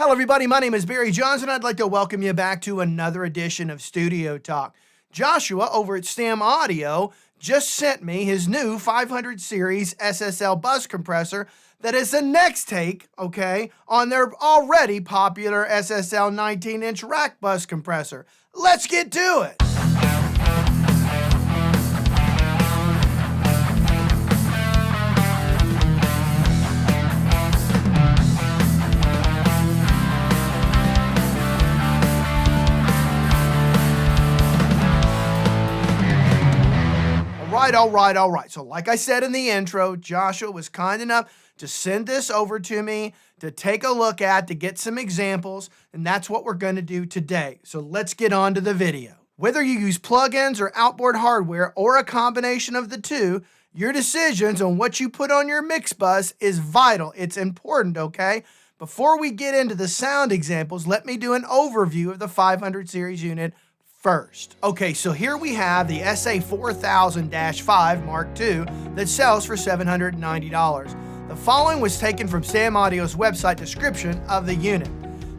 Hello everybody, my name is Barry Johnson. I'd like to welcome you back to another edition of Studio Talk. Joshua over at Stam Audio just sent me his new 500 series SSL bus compressor that is the next take, on their already popular SSL 19-inch rack bus compressor. Let's get to it. All right. So like I said in the intro, Joshua was kind enough to send this over to me to take a look at, to get some examples, and that's what we're going to do today. So let's get on to the video. Whether you use plugins or outboard hardware or a combination of the two, your decisions on what you put on your mix bus is vital. It's important, okay? Before we get into the sound examples, let me do an overview of the 500 series unit first. Okay, so here we have the SA4000-5 Mark II that sells for $790. The following was taken from Stam Audio's website description of the unit.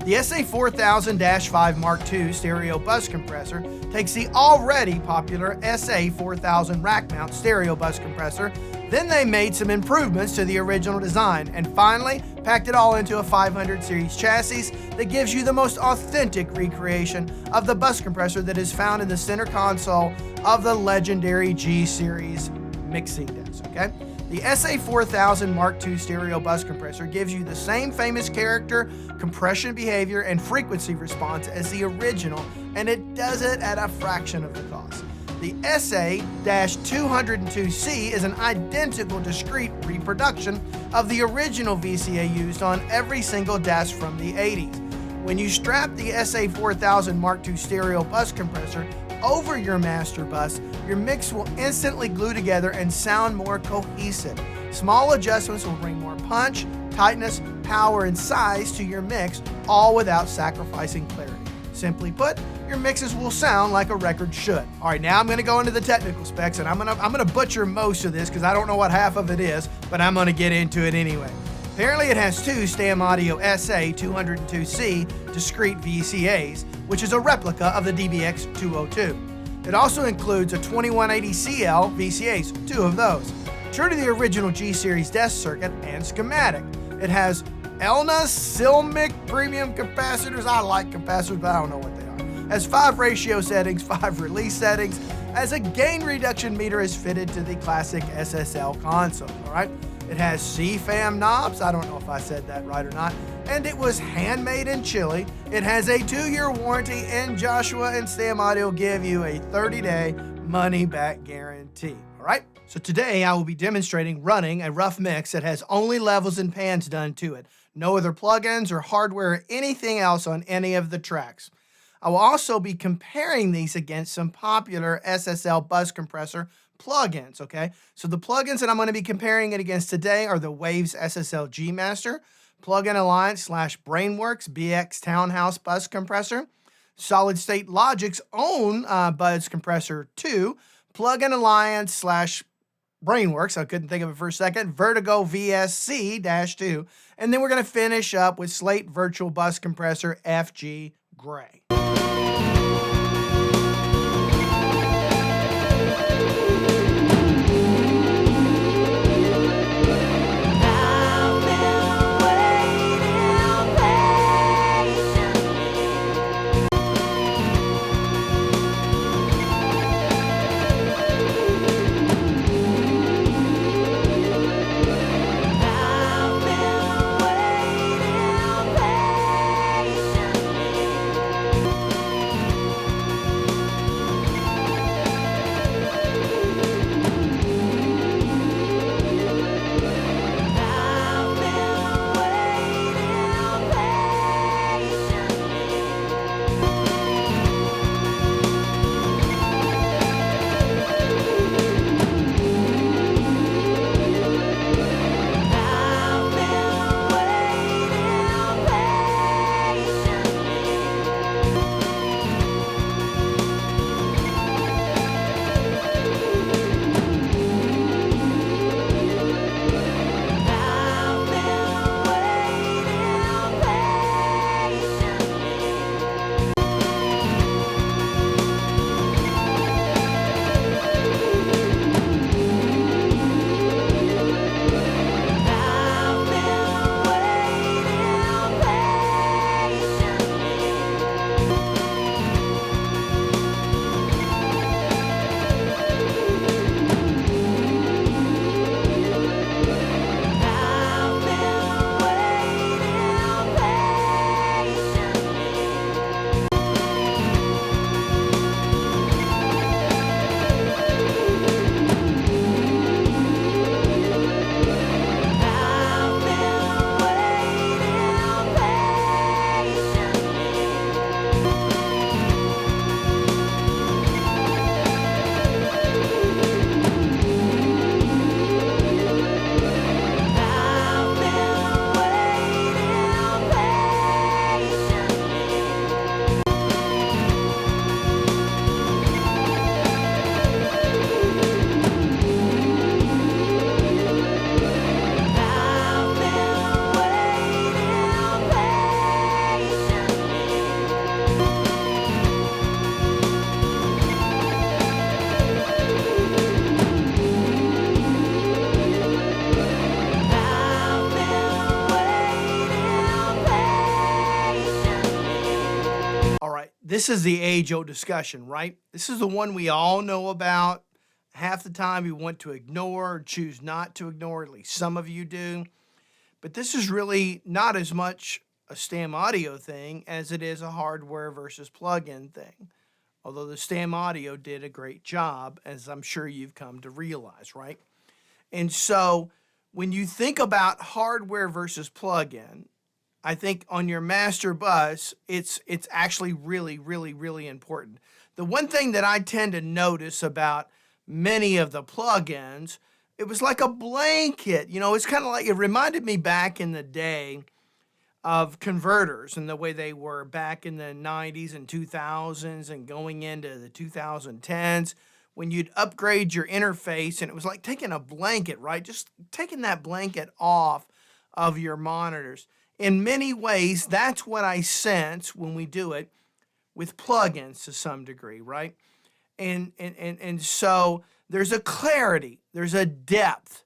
The SA4000-5 Mark II stereo bus compressor takes the already popular SA4000 rack mount stereo bus compressor. Then they made some improvements to the original design and finally packed it all into a 500 series chassis that gives you the most authentic recreation of the bus compressor that is found in the center console of the legendary G series mixing desk, The SA4000 Mark II stereo bus compressor gives you the same famous character, compression behavior, and frequency response as the original, and it does it at a fraction of the cost. The SA-202C is an identical discrete reproduction of the original VCA used on every single desk from the 80s. When you strap the SA4000 Mark II stereo bus compressor over your master bus, your mix will instantly glue together and sound more cohesive. Small adjustments will bring more punch, tightness, power, and size to your mix, all without sacrificing clarity. Simply put, your mixes will sound like a record should. All right, now I'm gonna go into the technical specs, and I'm gonna butcher most of this because I don't know what half of it is, but I'm gonna get into it anyway. Apparently it has two Stam Audio SA-202C discrete VCAs, which is a replica of the DBX202. It also includes a 2180CL VCAs, two of those. True to the original G-Series desk circuit and schematic. It has Elna Silmic premium capacitors. I like capacitors, but I don't know what they are. Has 5 ratio settings, 5 release settings, as a gain reduction meter is fitted to the classic SSL console, all right? It has CFAM knobs, I don't know if I said that right or not, and it was handmade in Chile. It has a 2-year warranty, and Joshua and Stam Audio give you a 30-day money-back guarantee, all right? So today I will be demonstrating running a rough mix that has only levels and pans done to it. No other plugins or hardware or anything else on any of the tracks. I will also be comparing these against some popular SSL bus compressor plugins, So the plugins that I'm going to be comparing it against today are the Waves SSL G Master, Plugin Alliance / Brainworks BX Townhouse bus compressor, Solid State Logic's own Buzz Compressor 2, Plugin Alliance / Brainworks, I couldn't think of it for a second, Vertigo VSC-2, and then we're going to finish up with Slate Virtual Bus Compressor FG Gray. This is the age-old discussion, right? This is the one we all know about. Half the time you want to ignore or choose not to ignore, at least some of you do. But this is really not as much a Stam audio thing as it is a hardware versus plug-in thing. Although the Stam audio did a great job, as I'm sure you've come to realize, right? And so when you think about hardware versus plug-in, I think on your master bus, it's actually really, really, really important. The one thing that I tend to notice about many of the plugins, it was like a blanket. You know, it's kind of like, it reminded me back in the day of converters and the way they were back in the 90s and 2000s and going into the 2010s when you'd upgrade your interface, and it was like taking a blanket, right? Just taking that blanket off of your monitors. In many ways, that's what I sense when we do it with plugins to some degree, right? And so there's a clarity, there's a depth,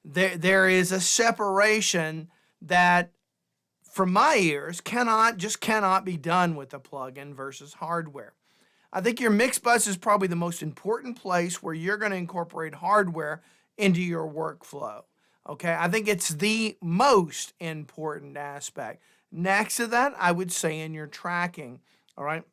there is a separation that, from my ears, cannot be done with a plugin versus hardware. I think your mix bus is probably the most important place where you're going to incorporate hardware into your workflow. Okay, I think it's the most important aspect. Next to that, I would say in your tracking. All right.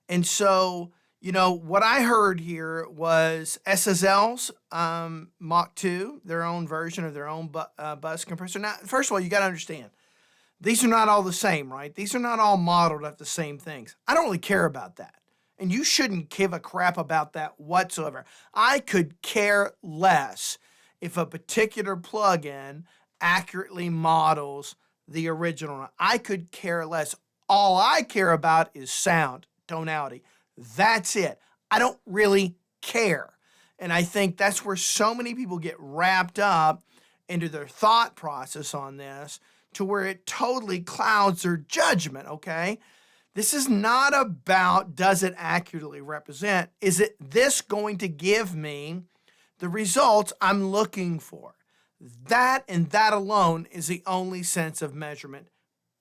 And so, you know, what I heard here was SSL's MK2, their own version of their own bus compressor. Now, first of all, you got to understand, these are not all the same, right? These are not all modeled after the same things. I don't really care about that. And you shouldn't give a crap about that whatsoever. I could care less if a particular plugin accurately models the original. I could care less. All I care about is sound, tonality. That's it. I don't really care. And I think that's where so many people get wrapped up into their thought process on this, to where it totally clouds their judgment, okay? This is not about, does it accurately represent? Is it this going to give me the results I'm looking for? That and that alone is the only sense of measurement,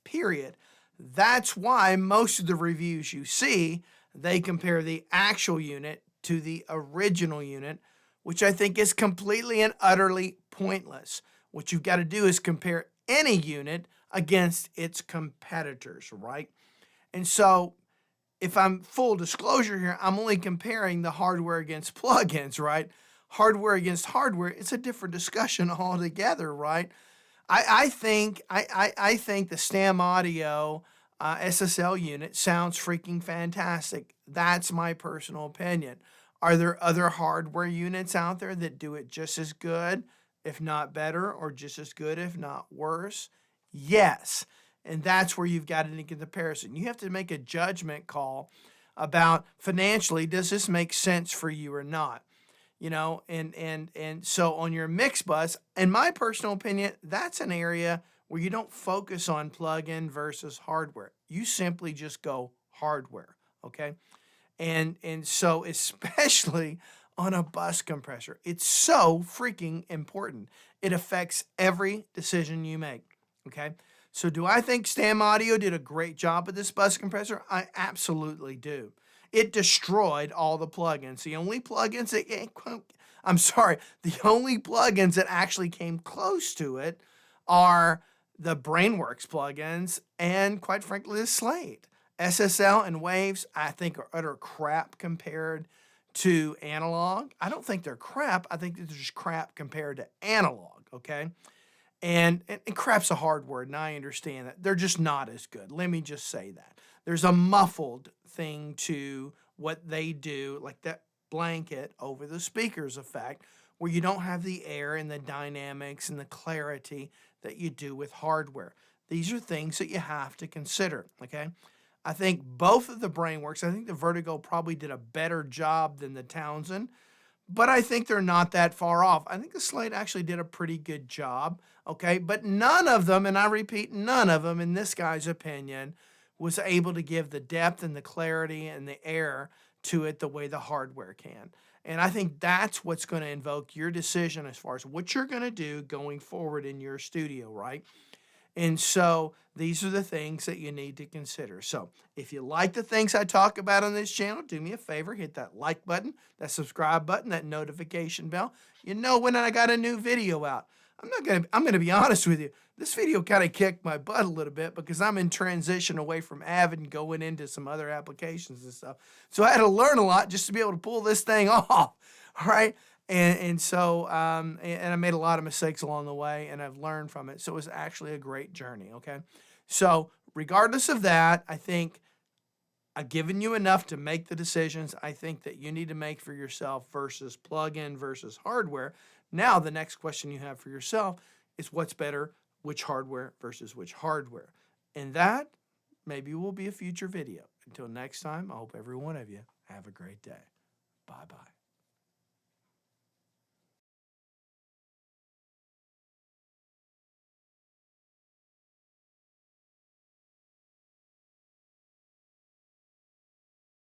period. That's why most of the reviews you see, they compare the actual unit to the original unit, which I think is completely and utterly pointless. What you've got to do is compare any unit against its competitors, right? And so, if I'm full disclosure here, I'm only comparing the hardware against plugins, right? Hardware against hardware, it's a different discussion altogether, right? I think the Stam Audio SSL unit sounds freaking fantastic. That's my personal opinion. Are there other hardware units out there that do it just as good, if not better, or just as good, if not worse? Yes. And that's where you've got to make a comparison. You have to make a judgment call about, financially, does this make sense for you or not? You know, and so on your mix bus, in my personal opinion, that's an area where you don't focus on plug-in versus hardware. You simply just go hardware, okay? And so especially on a bus compressor, it's so freaking important. It affects every decision you make, okay? So do I think Stam Audio did a great job with this bus compressor? I absolutely do. It destroyed all the plugins. The only plugins that actually came close to it are the Brainworks plugins and, quite frankly, the Slate. SSL and Waves, I think, are utter crap compared to analog. I don't think they're crap. I think they're just crap compared to analog, okay? And crap's a hard word, and I understand that. They're just not as good. Let me just say that. There's a muffled thing to what they do, like that blanket over the speakers effect, where you don't have the air and the dynamics and the clarity that you do with hardware. These are things that you have to consider, okay? I think both of the Brainworks, I think the Vertigo probably did a better job than the Townsend, but I think they're not that far off. I think the Slate actually did a pretty good job, okay? But none of them, and I repeat, none of them, in this guy's opinion, was able to give the depth and the clarity and the air to it the way the hardware can. And I think that's what's going to invoke your decision as far as what you're going to do going forward in your studio, right? And so these are the things that you need to consider. So if you like the things I talk about on this channel, do me a favor, hit that like button, that subscribe button, that notification bell. You know when I got a new video out. I'm gonna be honest with you. This video kind of kicked my butt a little bit because I'm in transition away from Avid and going into some other applications and stuff. So I had to learn a lot just to be able to pull this thing off. All right. And so I made a lot of mistakes along the way, and I've learned from it. So it was actually a great journey. Okay. So regardless of that, I think I've given you enough to make the decisions I think that you need to make for yourself versus plug-in versus hardware. Now, the next question you have for yourself is what's better, which hardware versus which hardware. And that maybe will be a future video. Until next time, I hope every one of you have a great day. Bye-bye.